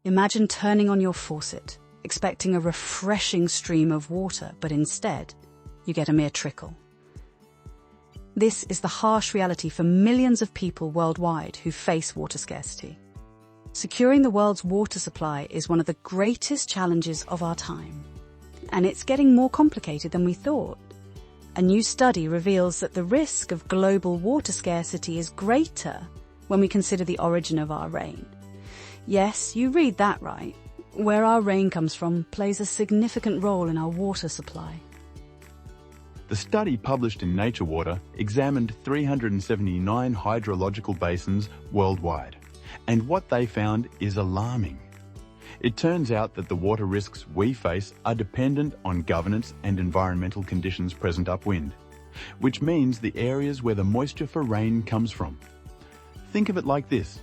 Imagine turning on your faucet, expecting a refreshing stream of water, but instead, you get a mere trickle. This is the harsh reality for millions of people worldwide who face water scarcity. Securing the world's water supply is one of the greatest challenges of our time, and it's getting more complicated than we thought. A new study reveals that the risk of global water scarcity is greater when we consider the origin of our rain. Yes, you read that right. Where our rain comes from plays a significant role in our water supply. The study published in Nature Water examined 379 hydrological basins worldwide, and what they found is alarming. It turns out that the water risks we face are dependent on governance and environmental conditions present upwind, which means the areas where the moisture for rain comes from. Think of it like this.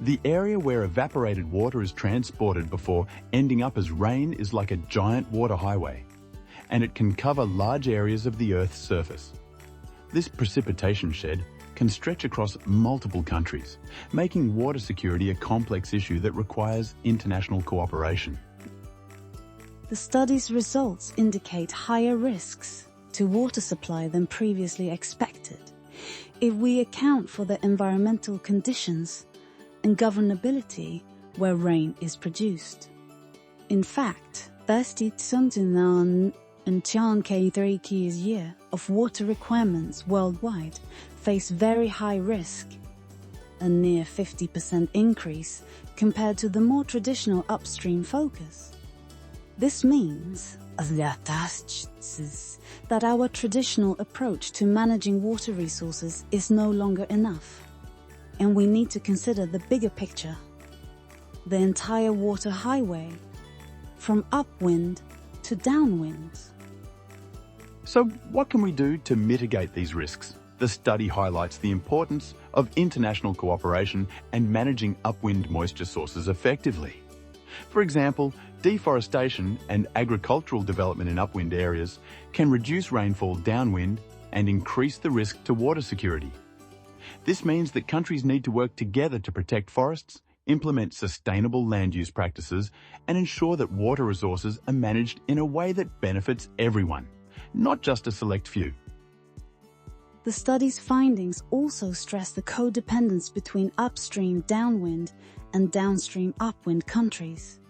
The area where evaporated water is transported before ending up as rain is like a giant water highway, and it can cover large areas of the Earth's surface. This precipitation shed can stretch across multiple countries, making water security a complex issue that requires international cooperation. The study's results indicate higher risks to water supply than previously expected. If we account for the environmental conditions and governability where rain is produced. In fact, 30,000 year of water requirements worldwide face very high risk, a near 50% increase compared to the more traditional upstream focus. This means that our traditional approach to managing water resources is no longer enough, and we need to consider the bigger picture, the entire water highway, from upwind to downwind. So what can we do to mitigate these risks? The study highlights the importance of international cooperation and managing upwind moisture sources effectively. For example, deforestation and agricultural development in upwind areas can reduce rainfall downwind and increase the risk to water security. This means that countries need to work together to protect forests, implement sustainable land use practices, and ensure that water resources are managed in a way that benefits everyone, not just a select few. The study's findings also stress the codependence between upstream downwind and downstream upwind countries.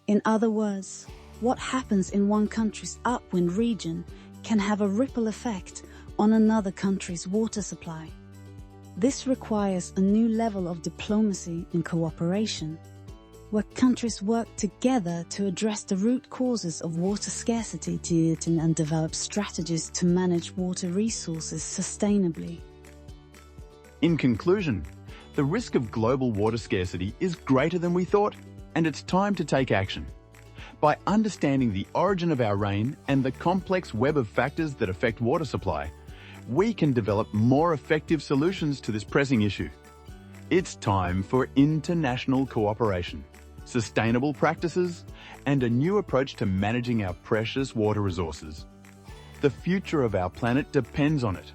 In other words, what happens in one country's upwind region can have a ripple effect on another country's water supply. This requires a new level of diplomacy and cooperation, where countries work together to address the root causes of water scarcity and develop strategies to manage water resources sustainably. In conclusion, the risk of global water scarcity is greater than we thought, and it's time to take action. By understanding the origin of our rain and the complex web of factors that affect water supply, we can develop more effective solutions to this pressing issue. It's time for international cooperation, sustainable practices, and a new approach to managing our precious water resources. The future of our planet depends on it.